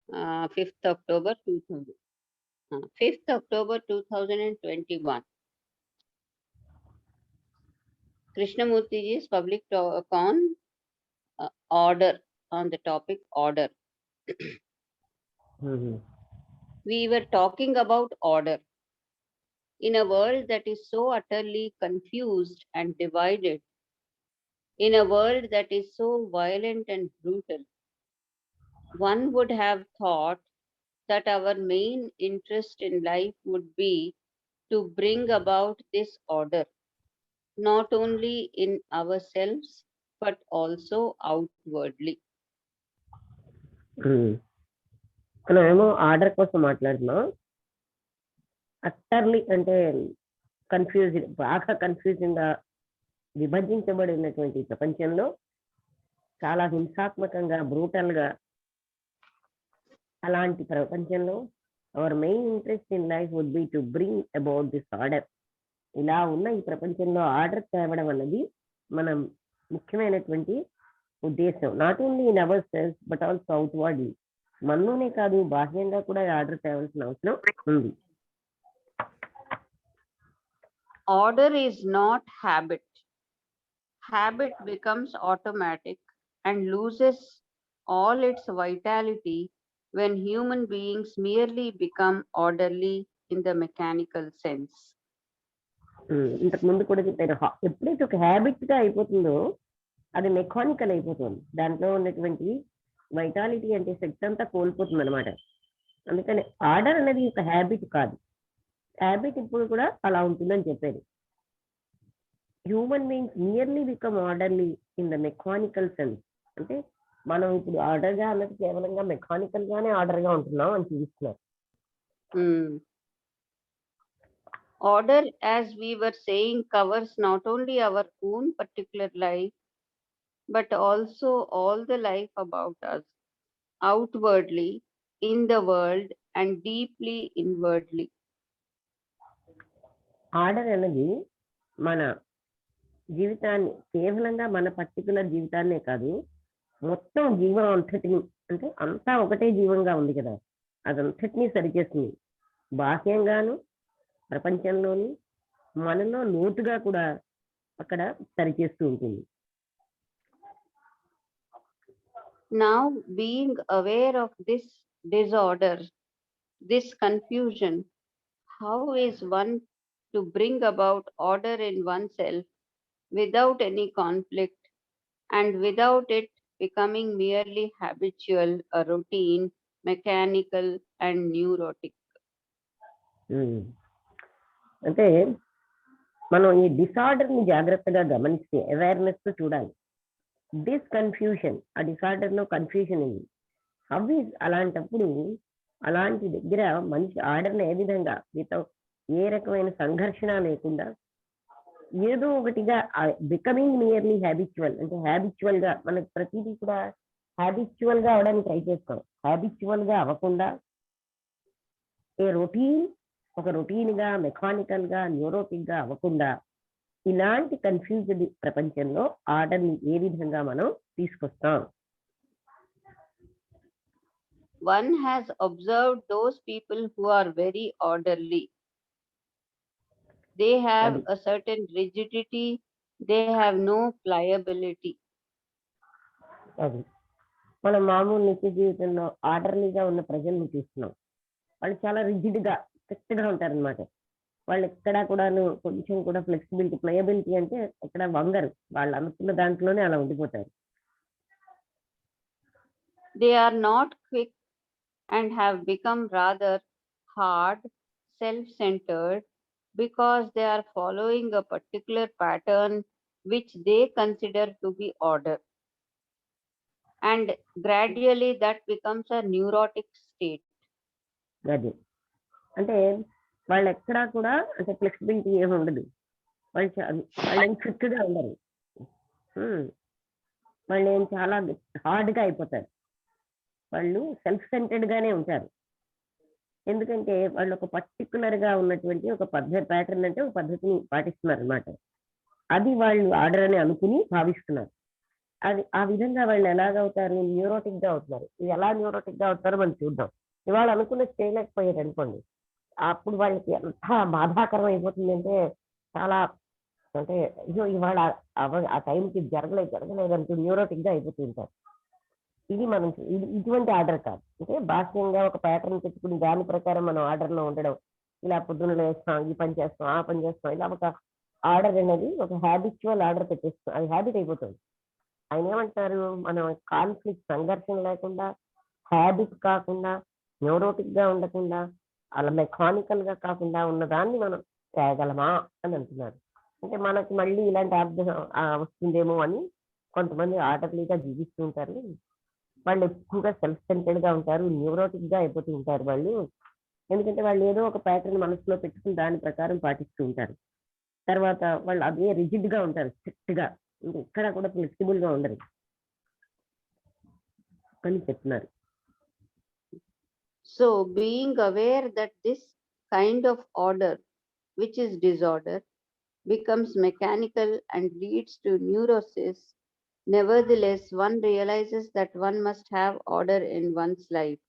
5th October 2000. 5th October 2021. Krishnamurtiji's public talk on order, on the topic order. We were talking about order. In a world that is so utterly confused and divided, in a world that is so violent and brutal, one would have thought that our main interest in life would be to bring about this order, not only in ourselves, but also outwardly. మనమేమో order కోసం మాట్లాడుతున్నాం. Utterly అంటే confused, బాగా confusing గా విభజించబడినటువంటి ప్రపంచంలో చాలా హింసాత్మకంగా, brutal గా, అలాంటి ప్రపంచంలో our main interest in life would be to bring about this order. ఇలా ఉన్న ఈ ప్రపంచంలో ఆర్డర్ తేవడం అన్నది మన ముఖ్యమైనటువంటి ఉద్దేశం. Not only in our self but also outwardly. మనలోనే కాదు, బాహ్యంగా కూడా ఆర్డర్ తేవాల్సిన అవసరం ఉంది. Order is not habit. Habit becomes automatic and loses all its vitality when human beings merely become orderly in the mechanical sense. ఇంతకు ముందు కూడా చెప్పారు, ఎప్పుడైతే ఒక హ్యాబిట్ గా అయిపోతుందో అది మెకానికల్ అయిపోతుంది. దాంట్లో ఉన్నటువంటి వైటాలిటీ అంటే శక్తి అంతా కోల్పోతుంది అనమాట. అందుకని ఆర్డర్ అనేది ఒక హ్యాబిట్ కాదు. హ్యాబిట్ ఇప్పుడు కూడా అలా ఉంటుందని చెప్పారు. Human beings nearly become orderly in the mechanical sense. అంటే మనం ఇప్పుడు ఆర్డర్ గా అన్నది కేవలంగా మెకానికల్ గానే ఆర్డర్ గా ఉంటున్నాం అని చూపిస్తున్నారు. Order, as we were saying, covers not only our own particular life, but also all the life about us, outwardly, in the world, and deeply inwardly. Order అనేది మన జీవితాన్ని, కేవలంగా మన పర్టికులర్ జీవితాన్నే కాదు, మొత్తం జీవం అంతటిని, అంటే అంతా ఒకటే జీవంగా ఉంది కదా, అదంతటినీ సరిచేస్తుంది. బాహ్యంగాను, ప్రపంచంలోని, మనలో లోతుగా కూడా అక్కడ సరిచేస్తూ ఉంటుంది. Now, being aware of this disorder, this confusion, how is one to bring about order in oneself without any conflict and without it becoming merely habitual, a routine, mechanical, and neurotic? అంటే మనం ఈ disorder ని జాగ్రత్తగా గమనిస్తే, awareness తో చూడాలి. This confusion, ఆ disorder లో కన్ఫ్యూషన్ ఉంది. అవి అలాంటప్పుడు, అలాంటి దగ్గర మనిషి ఆర్డర్ని ఏ విధంగా వితౌట్ ఏ రకమైన సంఘర్షణ లేకుండా ఏదో ఒకటిగా బికమింగ్ నియర్లీ హ్యాబిచువల్, అంటే హ్యాబిచువల్ గా మనకు ప్రతిదీ కూడా హ్యాబిచువల్ గా అవడానికి ట్రై చేస్తాం. హ్యాబిచువల్ గా అవ్వకుండా ఏ రొటీన్, ఒక రొటీన్ గా, మెకానికల్ గా, న్యూరోటిక్ గా అవ్వకుండా ఇలాంటి కన్ఫ్యూజ్డ్ ప్రపంచంలో ఆర్డర్ని ఏ విధంగా మనం తీసుకొస్తాం. One has observed those people who are very orderly. They have a certain rigidity, they have no pliability. అది మనం మామూలు నిత్య జీవితంలో ఆర్డర్లీగా ఉన్న ప్రజల్ని చూస్తున్నాం. వాళ్ళు చాలా రిజిడ్ గా, స్ట్రిక్ట్ గా ఉంటారనమాట. వాళ్ళు ఎక్కడా కూడాను కొంచెం కూడా ఫ్లెక్సిబిలిటీ, ప్లయబిలిటీ అంటే ఎక్కడ వంగరు. వాళ్ళు అనుకున్న దాంట్లోనే అలా ఉండిపోతారు. They are not quick and have become rather hard, self-centered, because they are following a particular pattern which they consider to be order. And gradually that becomes a neurotic state. అది అంటే వాళ్ళు ఎక్కడా కూడా అంటే ఫ్లెక్సిబిలిటీ ఏమి ఉండదు. వాళ్ళు ఏం స్ట్రిక్ట్గా ఉండరు. వాళ్ళు ఏం చాలా హార్డ్గా అయిపోతారు. వాళ్ళు సెల్ఫ్ సెంటర్డ్ గానే ఉంటారు. ఎందుకంటే వాళ్ళు ఒక పర్టికులర్ గా ఉన్నటువంటి ఒక పద్ధతి, ప్యాటర్న్ అంటే ఒక పద్ధతిని పాటిస్తున్నారు అనమాట. అది వాళ్ళు ఆర్డర్ అని అనుకుని భావిస్తున్నారు. అది ఆ విధంగా వాళ్ళు ఎలాగవుతారు, న్యూరోటిక్ గా అవుతున్నారు. ఇది ఎలా న్యూరోటిక్ గా అవుతారో మనం చూద్దాం. ఇవాళ అనుకున్నది చేయలేకపోయారు అనుకోండి, అప్పుడు వాళ్ళకి ఎంత బాధాకరం అయిపోతుందంటే, చాలా అంటే అయ్యో ఇవాళ ఆ టైంకి జరగలేదు అంటూ న్యూరోటిక్ గా అయిపోతూ ఉంటారు. ఇది మనం ఇటువంటి ఆర్డర్ కాదు. అంటే బాహ్యంగా ఒక ప్యాటర్న్ పెట్టుకుని దాని ప్రకారం మనం ఆర్డర్ లో ఉండడం, ఇలా పొద్దున్న లేస్తాం, ఈ పని చేస్తాం, ఆ పని చేస్తాం, ఇలా ఒక ఆర్డర్ అనేది ఒక హ్యాబిచువల్ ఆర్డర్ పెట్టేస్తాం, అది హ్యాబిట్ అయిపోతుంది. ఆయన ఏమంటారు, మనం కాన్ఫ్లిక్ట్, సంఘర్షణ లేకుండా, హ్యాబిట్ కాకుండా, న్యూరోటిక్ గా ఉండకుండా, అలా మెకానికల్ గా కాకుండా ఉన్నదాన్ని మనం చేయగలమా అని అంటున్నారు. అంటే మనకి మళ్ళీ ఇలాంటి అర్థం వస్తుందేమో అని కొంతమంది ఆర్డర్లీగా జీవిస్తూ ఉంటారు. వాళ్ళు ఎక్కువగా సెల్ఫ్ సెంటర్డ్ గా ఉంటారు, న్యూరోటిక్ గా అయిపోతూ ఉంటారు వాళ్ళు. ఎందుకంటే వాళ్ళు ఏదో ఒక ప్యాటర్న్ మనసులో పెట్టుకుని దాని ప్రకారం పాటిస్తూ ఉంటారు. తర్వాత వాళ్ళు అదే రిజిడ్ గా ఉంటారు, స్ట్రిక్ట్ గా, ఇంకా ఇక్కడ కూడా ఫ్లెక్సిబుల్ గా ఉండరు అని చెప్తున్నారు. So, being aware that this kind of order, which is disorder, becomes mechanical and leads to neurosis, nevertheless, one realizes that one must have order in one's life.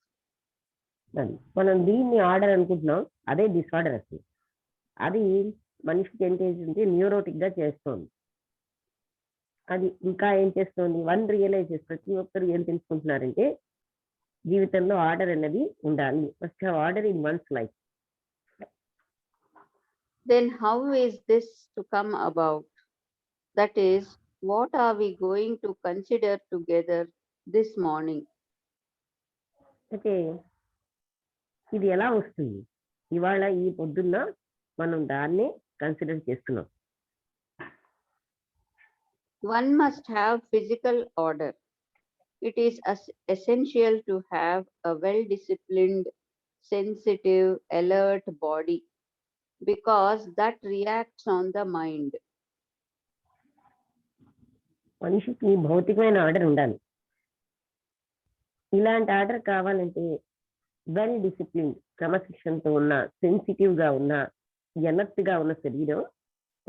మనం దీన్ని ఆర్డర్ అనుకుంటున్నాం, అదే డిసార్డర్ అసలు. అది మనిషికి ఏం చేస్తుంది, న్యూరోటిక్ గా చేస్తుంది. అది ఇంకా ఏం చేస్తుంది, వన్ రియలైజెస్, ప్రతి ఒక్కరు ఏం తెలుసుకుంటున్నారంటే జీవితంలో ఆర్డర్ అనేది ఉండాలి, first order in one's life. Then how is this to come about? That is, what are we going to consider together this morning? అయితే ఇది ఎలా వస్తుంది, ఇవాళ ఈ పొద్దున్న మనం దాన్ని కన్సిడర్ చేస్తున్నాం. One must have physical order. It is essential to have a well-disciplined, sensitive, alert body because that reacts on the mind. మనిషికి భౌతికమైన ఆర్డర్ ఉండాలి. ఇలాంటి ఆర్డర్ కావాలంటే వెల్ డిసిప్లిన్, క్రమశిక్షణతో ఉన్న, సెన్సిటివ్ గా ఉన్న, ఎలర్ట్ గా ఉన్న శరీరం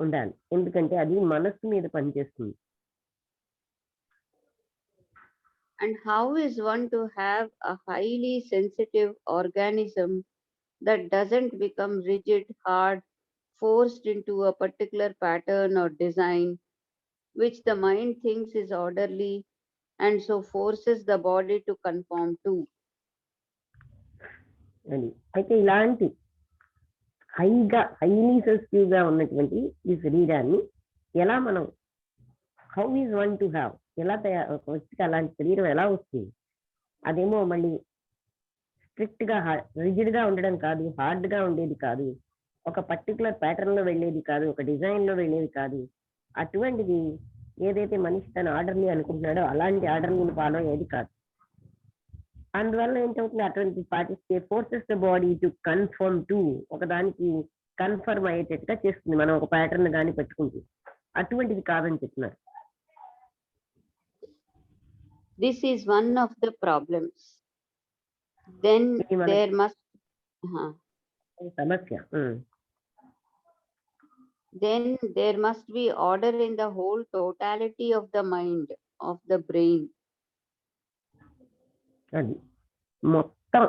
ఉండాలి. ఎందుకంటే అది మనస్సు మీద పనిచేస్తుంది. And how is one to have a highly sensitive organism that doesn't become rigid, hard, forced into a particular pattern or design, which the mind thinks is orderly and so forces the body to conform to? అని అయితే ఇలాంటి highly sensitive గా ఉన్నటువంటి ఈ శరీరాన్ని ఎలా మనం, how is one to have, ఎలా ఒక వ్యక్తికి అలాంటి శరీరం ఎలా వస్తుంది? అదేమో మళ్ళీ స్ట్రిక్ట్ గా రిజిడ్ గా ఉండడం కాదు, హార్డ్ గా ఉండేది కాదు, ఒక పర్టికులర్ ప్యాటర్న్ లో వెళ్ళేది కాదు, ఒక డిజైన్ లో వెళ్ళేది కాదు. అటువంటిది ఏదైతే మనిషి తన ఆర్డర్ని అనుకుంటున్నాడో అలాంటి ఆర్డర్ని ఫాలో అయ్యేది కాదు. అందువల్ల ఏంటవుతుంది, అటువంటి పాటిస్తే forces the body to confirm to, ఒకదానికి కన్ఫర్మ్ అయ్యేటట్టుగా చేస్తుంది. మనం ఒక ప్యాటర్న్ కానీ పెట్టుకుంటే అటువంటిది కాదని చెప్తున్నారు. This is one of the problems. Then there must సమస్య. Then there must be order in the whole totality of the mind, of the brain. అది మొత్తం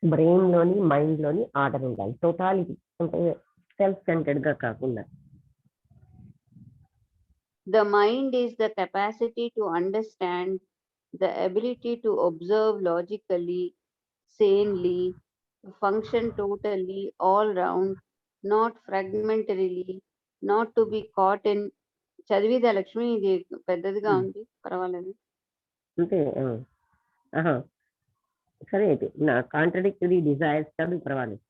బ్రెయిన్ లోని, మైండ్ లోని ఆర్డర్ ఉండాలి. టోటాలిటీ అంటే సెల్ఫ్ సెంటర్డ్ గా కాకుండా. The mind is the capacity to understand, the ability to observe logically, sanely, function totally, all round, not fragmentarily, not to be caught in. చదివిదా Lakshmi? ఇది పెద్దదిగా ఉంది, పర్వాలేదు. అంటే సరే అయితే నా కాంట్రడిక్టరీ డిజైర్స్ చదువు, పర్వాలేదు.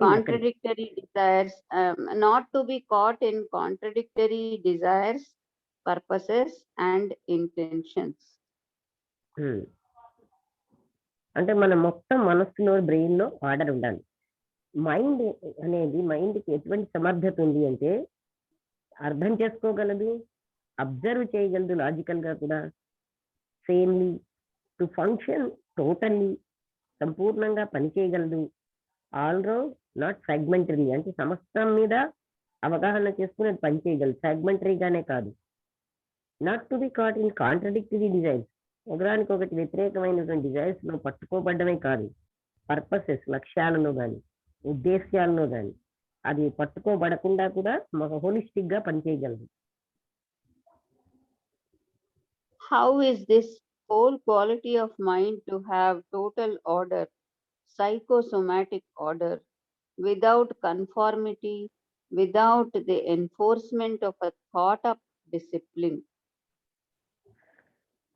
Contradictory desires, not to be caught in contradictory desires, purposes and intentions. అంటే మన మొత్తం మనస్సులో, బ్రెయిన్ లో ఆర్డర్ ఉండాలి. మైండ్ అనేది, మైండ్ కి ఎటువంటి సమర్థత ఉంది అంటే అర్థం చేసుకోగలదు, అబ్జర్వ్ చేయగలదు లాజికల్ గా కూడా, సేమ్లీ, టు ఫంక్షన్ టోటల్లీ, సంపూర్ణంగా పనిచేయగలదు, ఆల్ రౌండ్, నాట్ ఫ్రాగ్మెంటరీ, అంటే సమస్తం మీద అవగాహన చేసుకుని అది పనిచేయగలదు, ఫ్రాగ్మెంటరీగానే కాదు. Not to be caught in contradictory desires, ఒకదానికొకటి వ్యతిరేకమైనటువంటి డిజైర్స్ లో పట్టుకోబడ్డమే కాదు, పర్పసెస్ లక్ష్యాలలో కానీ ఉద్దేశ్యాలలో కానీ అది పట్టుకోబడకుండా కూడా మాకు హోలిస్టిక్ గా పనిచేయగలదు. How is this whole quality of mind to have total order, psychosomatic order, without conformity, without the enforcement of a thought up discipline?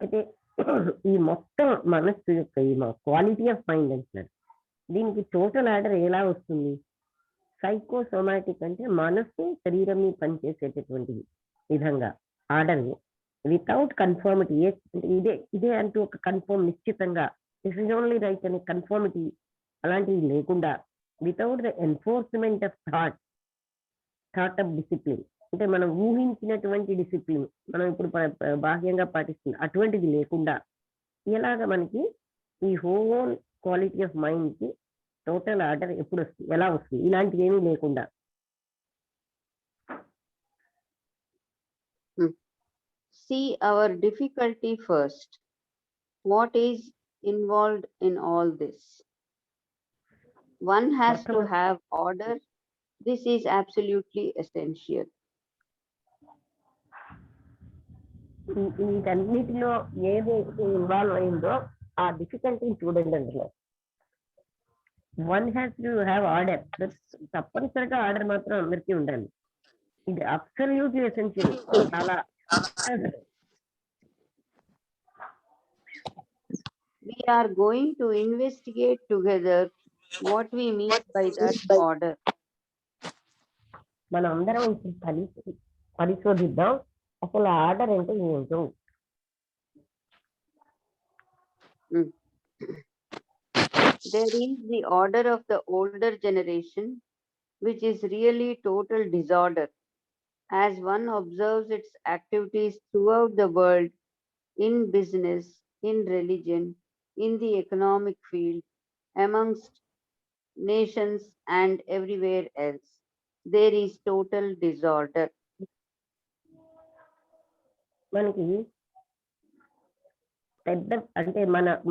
అయితే ఈ మొత్తం మనస్సు యొక్క ఈ క్వాలిటీ ఆఫ్ మైండ్ అంటున్నారు, దీనికి టోటల్ ఆర్డర్ ఎలా వస్తుంది? సైకోసోమాటిక్ అంటే మనస్సు శరీరం పనిచేసేటటువంటి విధంగా ఆర్డర్, వితౌట్ కన్ఫర్మిటీ, అంటే ఇదే అంటూ ఒక కన్ఫర్మ్ నిశ్చితంగా దిస్ ఇస్ ఓన్లీ రైట్ అనే కన్ఫర్మిటీ అలాంటివి లేకుండా, without the enforcement of thought of discipline, అంటే మనం ఊహించినటువంటి డిసిప్లిన్ మనం ఇప్పుడు బాహ్యంగా పాటిస్తుంది అటువంటిది లేకుండా ఎలాగ మనకి ఈ హోల్ క్వాలిటీ ఆఫ్ మైండ్ కి టోటల్ ఆర్డర్ ఎప్పుడు వస్తుంది, ఎలా వస్తుంది? ఇలాంటివి ఏమీ లేకుండా. See our difficulty first. What is involved in all this? One has to have order. This is absolutely essential. వీటన్నిటిలో ఏది ఇన్వాల్వ్ అయిందో ఆ డిఫికల్టీ చూడండి అందులో. One has to have order, తప్పనిసరిగా ఆర్డర్ మాత్రం అందరికీ ఉండాలి. ఇది అబ్సల్యూట్లీ ఎసెన్షియల్. చాలా We are going to investigate together what we mean by that order. మనం అందరం ఇప్పుడు పరిశోధిద్దాం అసలు ఆర్డర్ అంటే ఏంటో. There is the order of the older generation, which is really total disorder, as one observes its activities throughout the world, in business, in religion, in the economic field, amongst nations and everywhere else. There is total disorder. మనకి పెద్ద అంటే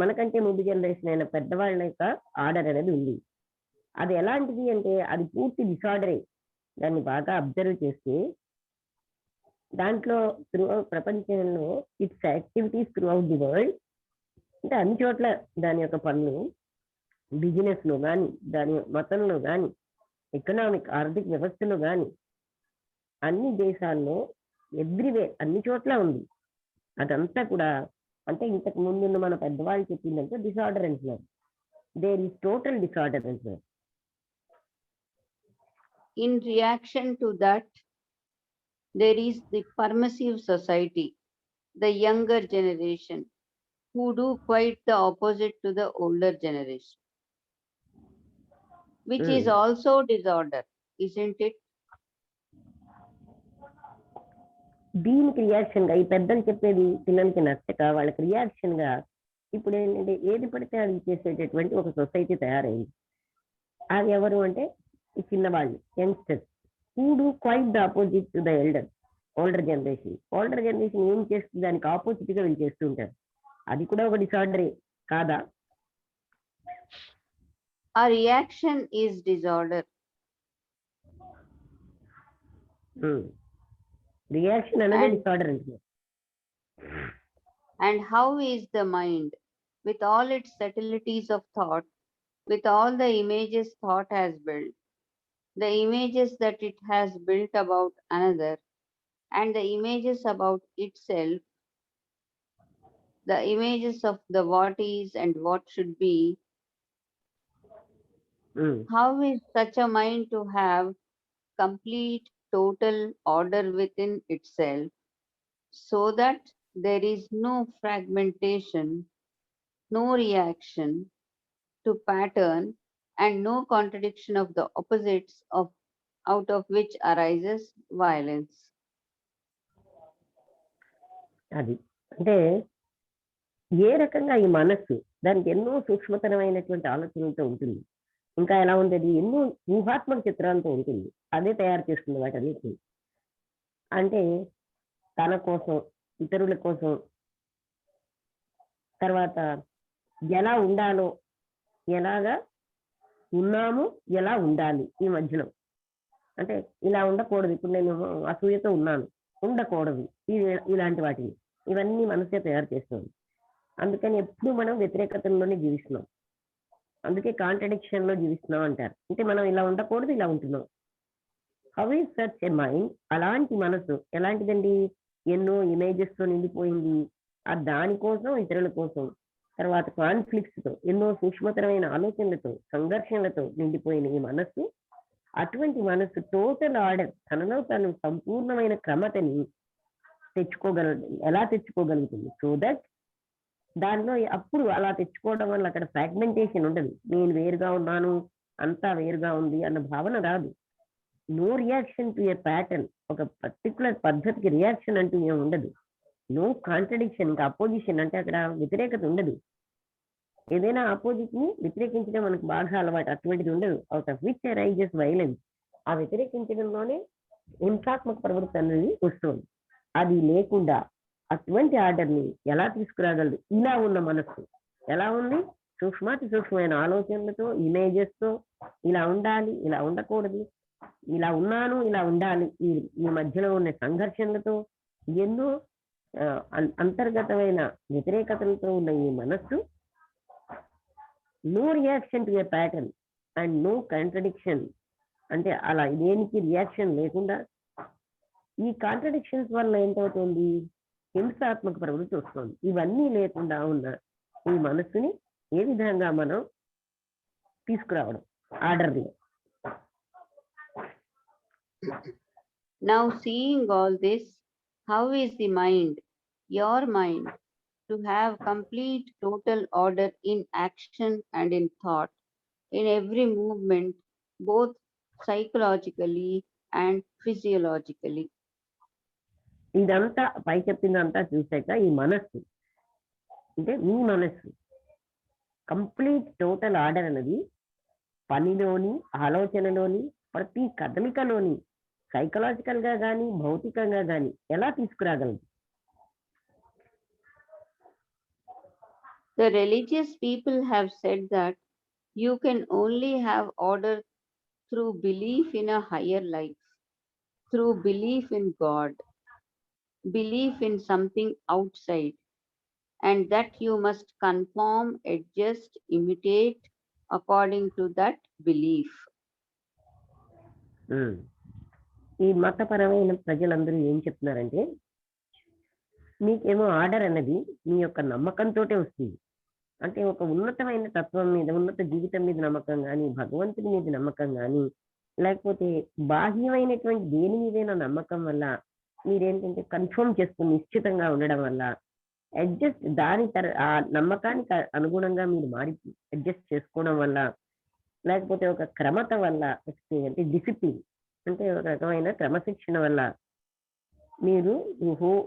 మనకంటే ముందు generation అయిన పెద్దవాళ్ళ యొక్క order అనేది ఉంది. అది ఎలాంటిది అంటే అది పూర్తి డిసార్డరే. దాన్ని బాగా అబ్జర్వ్ చేస్తే దాంట్లో ప్రపంచంలో it's activities through out the world, అంటే అన్ని చోట్ల దాని యొక్క పనులు, బిజినెస్ లో కానీ, దాని మతంలో కానీ, ఎకనామిక్ ఆర్థిక వ్యవస్థలో కానీ, అన్ని దేశాల్లో ఎవ్రీవేర్ అన్ని చోట్ల ఉంది. అదంతా కూడా అంటే ఇంతకు ముందున్న మన పెద్దవాళ్ళు చెప్పిందంటే డిసార్డర్ అంటున్నారు. దేర్ ఈస్ టోటల్ డిసార్డర్ అంటున్నారు. In reaction to that, there is the permissive society, the younger generation, who do quite the opposite to the older generation, which is also disorder, isn't it? దీనికి reaction గా ఈ పెద్దలు చెప్పేది పిల్లలకి నచ్చక వాళ్ళకి reaction గా ఇప్పుడు ఏంటంటే ఏది పడితే అది చేసేటటువంటి ఒక సొసైటీ తయారైంది. అది ఎవరు అంటే ఈ చిన్నవాళ్ళు, youngsters, who do quite the opposite to the older generation. Older generation ఏం చేస్తుంది దానికి ఆపోజిట్ గా వీళ్ళు చేస్తూ ఉంటారు. అది కూడా ఒక డిసార్డరే కాదా? Our reaction is disorder. Reaction అనేది డిసార్డర్ అంటున్నారు. And how is the mind, with all its subtleties of thought, with all the images thought has built, the images that it has built about another, and the images about itself, the images of the what is and what should be, how is such a mind to have complete total order within itself, so that there is no fragmentation, no reaction to pattern, and no contradiction of the opposites of out of which arises violence? అది అంటే ఏ రకంగా ఈ మనస్సు దానికి ఎన్నో సూక్ష్మతరమైనటువంటి ఆలోచనలతో ఉంటుంది. ఇంకా ఎలా ఉంది, అది ఎన్నో ఊహాత్మక చిత్రాలతో ఉంటుంది. అదే తయారు చేస్తుంది వాటన్నిటిని. అంటే తన కోసం, ఇతరుల కోసం, తర్వాత ఎలా ఉండాలో, ఎలాగా ఉన్నాము, ఎలా ఉండాలి ఈ మధ్యలో. అంటే ఇలా ఉండకూడదు, ఇప్పుడు నేను అసూయతో ఉన్నాను, ఉండకూడదు, ఇలాంటి వాటిని ఇవన్నీ మనసే తయారు చేస్తుంది. అందుకని ఎప్పుడు మనం వ్యతిరేకతల్లోనే జీవిస్తున్నాం, అందుకే కాంట్రడిక్షన్ లో జీవిస్తున్నాం అంటారు. అంటే మనం ఇలా ఉండకూడదు, ఇలా ఉంటున్నాం. How is such a mind? అలాంటి మనసు ఎలాంటిదండి? ఎన్నో ఇమేజెస్ తో నిండిపోయింది, ఆ దానికోసం, ఇతరుల కోసం, తర్వాత కాన్ఫ్లిక్ట్స్ తో, ఎన్నో సూక్ష్మతరమైన ఆలోచనలతో, సంఘర్షణలతో నిండిపోయిన ఈ మనస్సు, అటువంటి మనస్సు టోటల్ ఆర్డర్, తనలో తను సంపూర్ణమైన క్రమతని ఎలా తెచ్చుకోగలుగుతుంది? సో దట్ దానిలో అప్పుడు అలా తెచ్చుకోవడం వల్ల అక్కడ ఫ్రాగ్మెంటేషన్ ఉండదు. నేను వేరుగా ఉన్నాను, అంతా వేరుగా ఉంది అన్న భావన రాదు. No reaction to a pattern, ఒక పర్టికులర్ పద్ధతికి రియాక్షన్ అంటూ ఏమి ఉండదు. నో కాంట్రడిక్షన్, ఇంకా అపోజిషన్ అంటే అక్కడ వ్యతిరేకత ఉండదు. ఏదైనా ఆపోజిట్ ని వ్యతిరేకించడం మనకు బాగా అలవాటు, అటువంటిది ఉండదు. Out of which arises violence, ఆ వ్యతిరేకించడంలోనే హింసాత్మక ప్రవృత్తి అనేది వస్తుంది. అది లేకుండా అటువంటి ఆర్డర్ ని ఎలా తీసుకురాగలదు? ఇలా ఉన్న మనస్సు ఎలా ఉంది? సూక్ష్మాతి సూక్ష్మమైన ఆలోచనలతో, ఇమేజెస్ తో, ఇలా ఉండాలి, ఇలా ఉండకూడదు, ఇలా ఉన్నాను, ఇలా ఉండాలి, ఈ మధ్యలో ఉన్న సంఘర్షణలతో, ఎన్నో అంతర్గతమైన వ్యతిరేకతలతో ఉన్న ఈ మనస్సు no reaction to a pattern and no contradiction, అంటే అలా దేనికి రియాక్షన్ లేకుండా, ఈ కాంట్రడిక్షన్స్ వల్ల ఏంటవుతుంది? హింసాత్మక ప్రవృత్తి వస్తుంది. ఇవన్నీ లేకుండా ఉన్న ఈ మనస్సుని ఏ విధంగా మనం తీసుకురావడం ఆర్డర్లో? Now seeing all this, how is the mind, your mind, to have complete total order in action and in thought, in every movement, both psychologically and physiologically? ఇదంతా పై చెప్పిందంతా చూసాక ఈ మనస్సు అంటే మీ మనస్సు కంప్లీట్ టోటల్ ఆర్డర్ అనేది పనిలోని, ఆలోచనలోని, ప్రతి కదలికలోని సైకలాజికల్ గా కానీ, భౌతికంగా కానీ ఎలా తీసుకురాగలదు? The religious people have said that you can only have order through belief in a higher life, through belief in God, belief in something outside, and that you must conform, adjust, imitate according to that belief. ఈ మతపరమైన ప్రజలందరూ ఏం చెప్తున్నారంటే, మీకేమో order అన్నది మీ యొక్క నమ్మకంతో వస్తుంది. అంటే ఒక ఉన్నతమైన తత్వం మీద, ఉన్నత జీవితం మీద నమ్మకం కానీ, భగవంతుని మీద నమ్మకం కానీ, లేకపోతే బాహ్యమైనటువంటి దేని మీదైనా నమ్మకం వల్ల మీరేంటంటే కన్ఫర్మ్ చేసుకుని నిశ్చితంగా ఉండడం వల్ల, అడ్జస్ట్ ఆ నమ్మకానికి అనుగుణంగా మీరు అడ్జస్ట్ చేసుకోవడం వల్ల, లేకపోతే ఒక క్రమత వల్ల, అంటే డిసిప్లిన్ అంటే ఒక రకమైన క్రమశిక్షణ వల్ల మీరు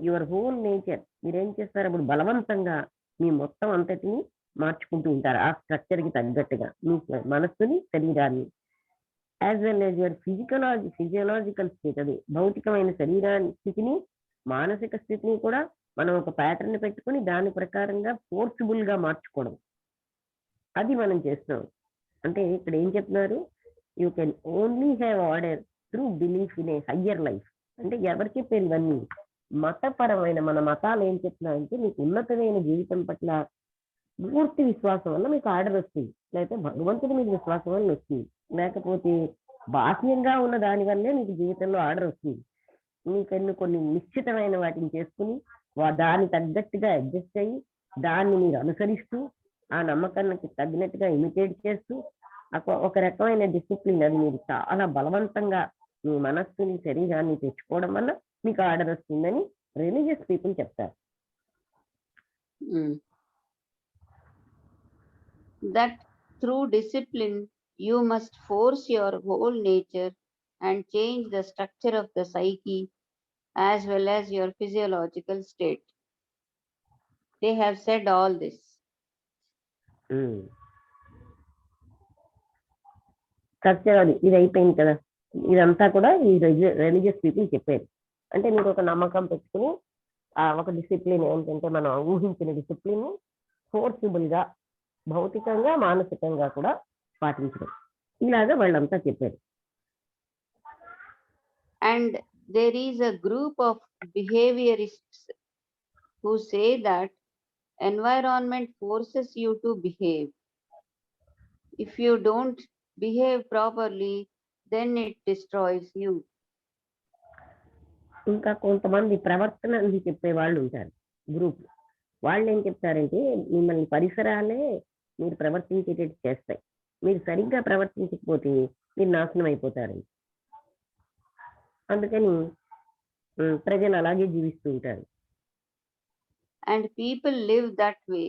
యువర్ హోల్ నేచర్ మీరేం చేస్తారు? అప్పుడు బలవంతంగా మీ మొత్తం అంతటిని మార్చుకుంటూ ఉంటారు ఆ స్ట్రక్చర్ కి తగ్గట్టుగా, మీ మనస్సుని, శరీరాన్ని. As well as your physiological state, అది భౌతికమైన శరీరాన్ని స్థితిని, మానసిక స్థితిని కూడా మనం ఒక ప్యాటర్న్ పెట్టుకుని దాని ప్రకారంగా ఫోర్సిబుల్ గా మార్చుకోవడం, అది మనం చేస్తున్నాం. అంటే ఇక్కడ ఏం చెప్తున్నారు? You can only have order through belief in a higher life. అంటే ఎవరు చెప్పారు ఇవన్నీ? మతపరమైన మన మతాలు ఏం చెప్తున్నాయంటే, మీకు ఉన్నతమైన జీవితం పట్ల పూర్తి విశ్వాసం వల్ల మీకు ఆర్డర్ వస్తుంది, లేకపోతే భగవంతుడి మీద విశ్వాసం వల్ల వస్తుంది, లేకపోతే బాహ్యంగా ఉన్న దాని వల్లే మీకు జీవితంలో ఆర్డర్ వస్తుంది. మీకు కొన్ని నిశ్చితమైన వాటిని చేసుకుని దాన్ని తగ్గట్టుగా అడ్జస్ట్ అయ్యి దాన్ని మీరు అనుసరిస్తూ ఆ నమ్మకానికి తగినట్టుగా ఇమిటేట్ చేస్తూ ఒక రకమైన డిసిప్లిన్, అది మీరు చాలా బలవంతంగా మీ మనస్సుని, శరీరాన్ని తెచ్చుకోవడం వల్ల మీకు ఆర్డర్ వస్తుందని రిలీజియస్ పీపుల్ చెప్తారు. That through discipline you must force your whole nature and change the structure of the psyche as well as your physiological state. They have said all this. Structure అది ఇది అయిపోయింది కదా, ఇదంతా కూడా ఈ religious people చెప్పారు. అంటే మీరు ఒక నమ్మకం పెట్టుకుని ఒక డిసిప్లిన్ ఏంటంటే మనం ఊహించిన డిసిప్లిన్ ఫోర్సిబుల్ గా భౌతికంగా మానసికంగా కూడా పాటించడం, ఇలాగా వాళ్ళంతా చెప్పారు. And there is a group of behaviorists who say that environment forces you to behave. If you don't behave properly, then it destroys you. ఇంకా కొంతమంది ప్రవర్తన అని చెప్పే వాళ్ళు ఉంటారు గ్రూప్. వాళ్ళు ఏం చెప్తారంటే మిమ్మల్ని పరిసరాలే మీరు ప్రవర్తించేటట్టు చేస్తాయి, మీరు సరిగ్గా ప్రవర్తించకపోతే మీరు నాశనం అయిపోతారని. అందుకని ప్రజలు అలాగే జీవిస్తూ ఉంటారు. And people live that way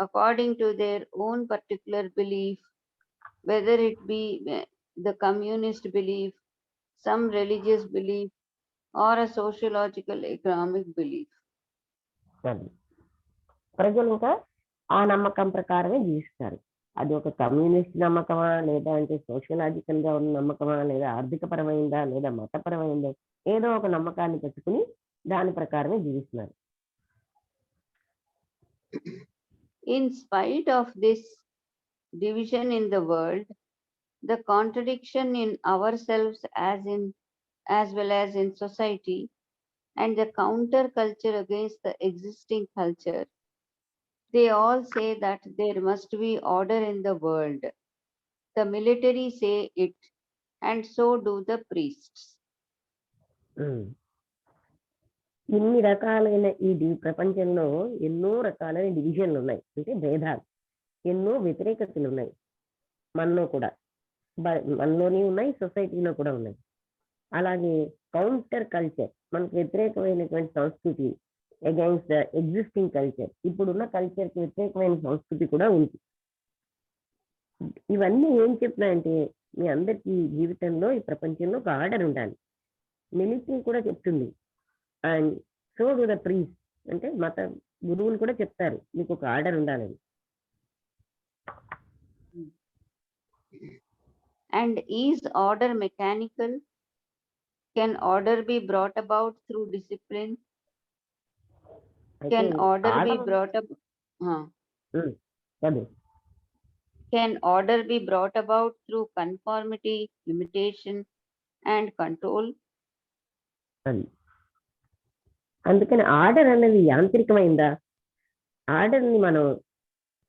according to their own particular belief, whether it be the communist belief, some religious belief, or a sociological economic belief. అది ప్రజలు ఇంకా ఆ నమ్మకం ప్రకారమే జీవిస్తారు. అది ఒక కమ్యూనిస్ట్ నమ్మకమా, లేదా అంటే సోషలాజికల్ గా ఉన్న నమ్మకమా, లేదా ఆర్థిక పరమైందా, లేదా మతపరమైందా, ఏదో ఒక నమ్మకాన్ని పెట్టుకుని దాని ప్రకారమే జీవిస్తున్నారు. In spite of this division in the world, the contradiction in ourselves as well as in society, and the counter culture against the existing culture, they all say that there must be order in the world. The military say it, and so do the priests. ఇన్ని రకాలైన ప్రపంచంలో ఎన్నో రకాలైన డివిజన్లు ఉన్నాయి, అంటే భేదాలు, ఎన్నో వ్యతిరేకతలు ఉన్నాయి. మనలో కూడా, మనలోనే ఉన్నాయి, సొసైటీలో కూడా ఉన్నాయి. అలాగే కౌంటర్ కల్చర్, మనకు వ్యతిరేకమైనటువంటి సంస్కృతి, అగైన్స్ ద ఎగ్జిస్టింగ్ కల్చర్, ఇప్పుడున్న కల్చర్కి వ్యతిరేకమైన సంస్కృతి కూడా ఉంది. ఇవన్నీ ఏం చెప్తున్నాయంటే మీ అందరికీ జీవితంలో, ఈ ప్రపంచంలో ఒక ఆర్డర్ ఉండాలి. మిలిటరీ కూడా చెప్తుంది, and so do the priest, అంటే మత గురువులు కూడా చెప్తారు మీకు ఒక ఆర్డర్ ఉండాలని. And is order mechanical? Can order be brought about through discipline? Can order be brought up? Can order be brought about through conformity, limitation, and control? అందుకని order అనేది యాంత్రికమైందా? ఆర్డర్ని మనం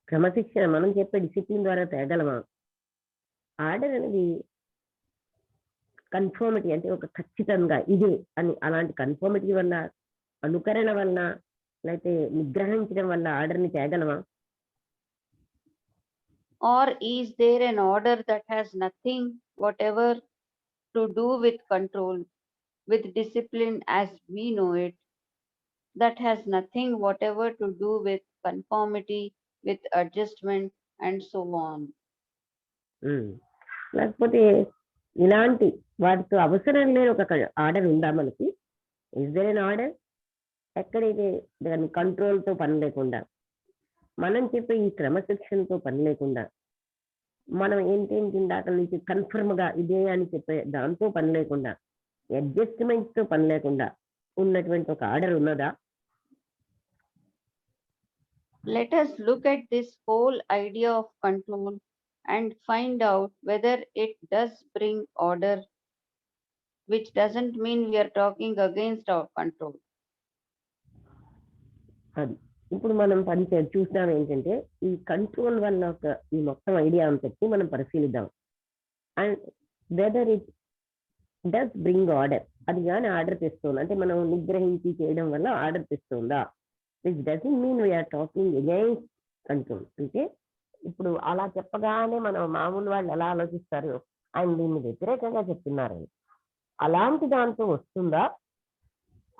క్రమశిక్షణ, మనం చెప్పే డిసిప్లిన్ ద్వారా తేగలమా? ఆర్డర్ అనేది కన్ఫర్మిటీ, అంటే ఒక ఖచ్చితంగా ఇదే అని, అలాంటి కన్ఫర్మిటీ వల్ల, అనుకరణ వల్ల, లేకపోతే నిగ్రహించడం వల్ల ఆర్డర్ని తేగలమా? Or is there an order that has nothing whatever to do with control, with discipline as we know it, that has nothing whatever to do with conformity, with adjustment, and so on? లేకపోతే ఇలాంటి వాటితో అవసరం లేని ఒక order ఉందా మనకి? Is there an order? ఎక్కడైతే దాని కంట్రోల్తో పని లేకుండా, మనం చెప్పే ఈ క్రమశిక్షణతో పని లేకుండా, మనం ఏంటేంటి ఇందాక నుంచి కన్ఫర్మ్గా ఇదే అని చెప్పే దాంతో పని లేకుండా, అడ్జస్ట్మెంట్తో పని లేకుండా ఉన్నటువంటి ఒక ఆర్డర్ ఉన్నదా? Let us look at this whole idea of control and find out whether it does bring order, which doesn't mean we are talking against our control. అది ఇప్పుడు మనం చూసినాం ఏంటంటే ఈ కంట్రోల్ వల్ల ఒక ఈ మొత్తం ఐడియా అంతటి మనం పరిశీలిద్దాం. And whether it does bring order, అది కానీ ఆర్డర్ తెస్తుంది, అంటే మనం నిగ్రహించి చేయడం వల్ల ఆర్డర్ తెస్తుందా? Which doesn't mean we're talking against control. అంటే ఇప్పుడు అలా చెప్పగానే మనం మామూలు వాళ్ళు ఎలా ఆలోచిస్తారు, ఆయన దీన్ని వ్యతిరేకంగా చెప్తున్నారని. అలాంటి దాంతో వస్తుందా?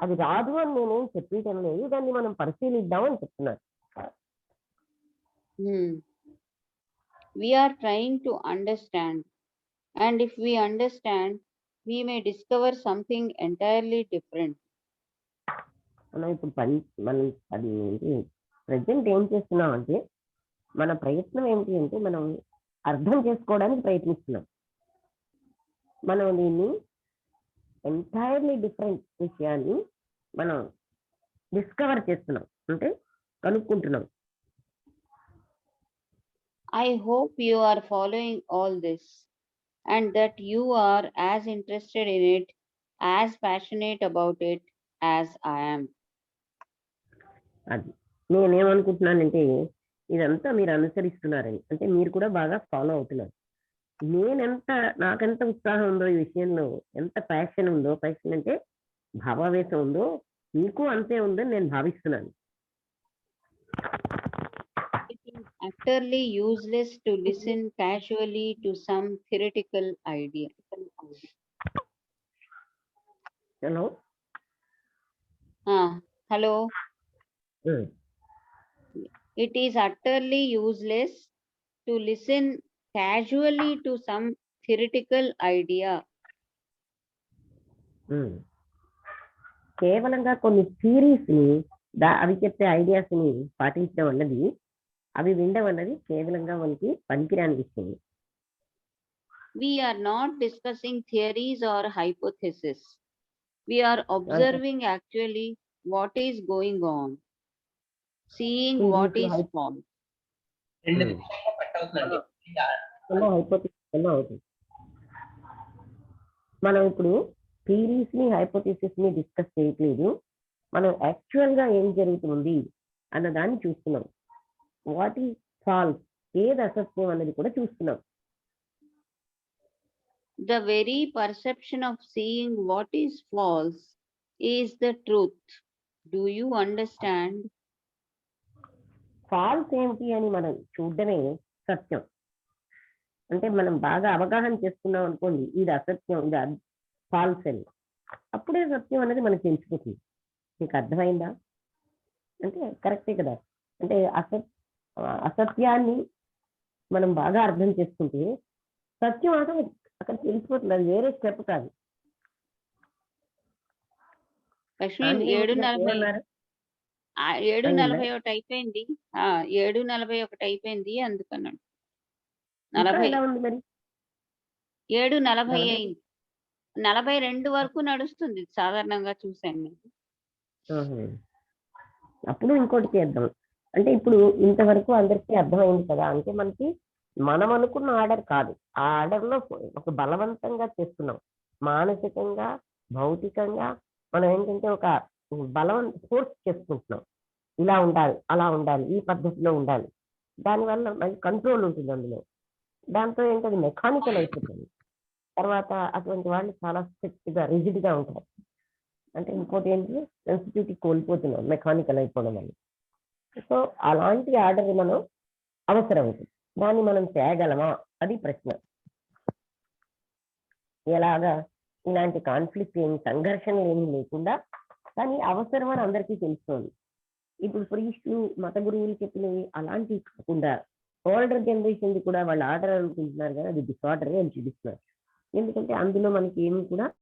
అది రాదు అని నేనేం చెప్పడం లేదు, దాన్ని మనం పరిశీలిద్దామని చెప్తున్నాను. We are trying to understand, and if we understand, we may discover something entirely different. మనం ఇప్పుడు మనం అది ప్రజెంట్ ఏం చేస్తున్నాం అంటే, మన ప్రయత్నం ఏంటి అంటే మనం అర్థం చేసుకోవడానికి ప్రయత్నిస్తున్నాం. మనం దీన్ని ఎంటైర్లీ డిఫరెంట్ విషయాన్ని మనం డిస్కవర్ చేస్తున్నాం అంటే కనుక్కుంటున్నాం. I hope you are following all this and that you are as interested in it, as passionate about it as I am. అది నేనేమనుకుంటున్నానంటే ఇదంతా మీరు అనుసరిస్తున్నారని, అంటే మీరు కూడా బాగా ఫాలో అవుతున్నారు. నాకెంత ఉత్సాహం ఉందో ఈ విషయంలో, ఎంత ప్యాషన్ ఉందో, ప్యాషన్ అంటే భావావేశం ఉందో మీకు అంతే ఉందని నేను భావిస్తున్నాను. It is utterly useless to listen casually to some theoretical idea. Hello Hello. It is utterly useless to listen casually to some theoretical idea. కేవలంగా కొన్ని థియరీస్ ని అవి చెప్పే ఐడియాస్ ని పాటించడం అన్నది, అవి వినడం అన్నది కేవలంగా మనకి పనికిరాని విషయం. We are not discussing theories or hypotheses. We are observing actually what is going on, seeing what is false. మనం ఇప్పుడు థియరీస్ ని హైపోథెసిస్ ని డిస్కస్ చేయట్లేదు, మనం యాక్చువల్ గా ఏం జరుగుతుంది అన్న దాన్ని చూస్తున్నాం. వాట్ ఈస్ ఫాల్స్, ఏది అసత్యం అనేది కూడా చూస్తున్నాం. The very perception of seeing what is false is the truth. Do you understand? False ఏమిటి అని మనం చూడడమే సత్యం. అంటే మనం బాగా అవగాహన చేసుకున్నాం అనుకోండి, ఇది అసత్యం, ఇది ఫాల్స్ అని, అప్పుడే సత్యం అనేది మనకు తెలిసిపోతుంది. మీకు అర్థమైందా? అంటే కరెక్టే కదా. అంటే అసత్యాన్ని మనం బాగా అర్థం చేసుకుంటే సత్యం అక్కడ తెలిసిపోతుంది, అది వేరే స్టెప్ కాదు. లక్ష్మి 7:41 అయిపోయింది. 7:41 అయిపోయింది అందుకన్నాడు. 7:40 అయింది. 42 వరకు నడుస్తుంది సాధారణంగా చూసాను. అప్పుడు ఇంకోటి చేద్దాం. అంటే ఇప్పుడు ఇంతవరకు అందరికీ అర్థమైంది కదా, అంటే మనకి మనం అనుకున్న ఆర్డర్ కాదు, ఆ ఆర్డర్ లో ఒక బలవంతంగా చేస్తున్నాం. మానసికంగా, భౌతికంగా మనం ఏంటంటే ఒక ఫోర్స్ చేసుకుంటున్నాం. ఇలా ఉండాలి, అలా ఉండాలి, ఈ పద్ధతిలో ఉండాలి. దానివల్ల మనకి కంట్రోల్ ఉంటుంది అందులో. దాంతో ఏంటది మెకానికల్ అయిపోతుంది. తర్వాత అటువంటి వాళ్ళు చాలా స్ట్రిక్ట్ గా, రిజిడ్ గా ఉంటారు. అంటే ఇంకోటి ఏంటి, సెన్సిటివిటీ కోల్పోతున్నాం మెకానికల్ అయిపోవడం వల్ల. సో అలాంటి ఆర్డర్ మనం అవసరం ఉంటుంది. దాన్ని మనం తేగలమా అది ప్రశ్న. ఎలాగా? ఇలాంటి కాన్ఫ్లిక్ట్ ఏమి, సంఘర్షణలు ఏమి లేకుండా, కానీ అవసరం అని అందరికీ తెలుస్తుంది. ఇప్పుడు ప్రీస్టులు, మత గురువులు చెప్పినవి అలాంటివి కాకుండా ఓల్డర్ జనరేషన్ కూడా వాళ్ళు ఆర్డర్ అనుకుంటున్నారు కానీ అది డిసార్డర్ అని చూపిస్తున్నారు. ఎందుకంటే అందులో మనకి ఏమి కూడా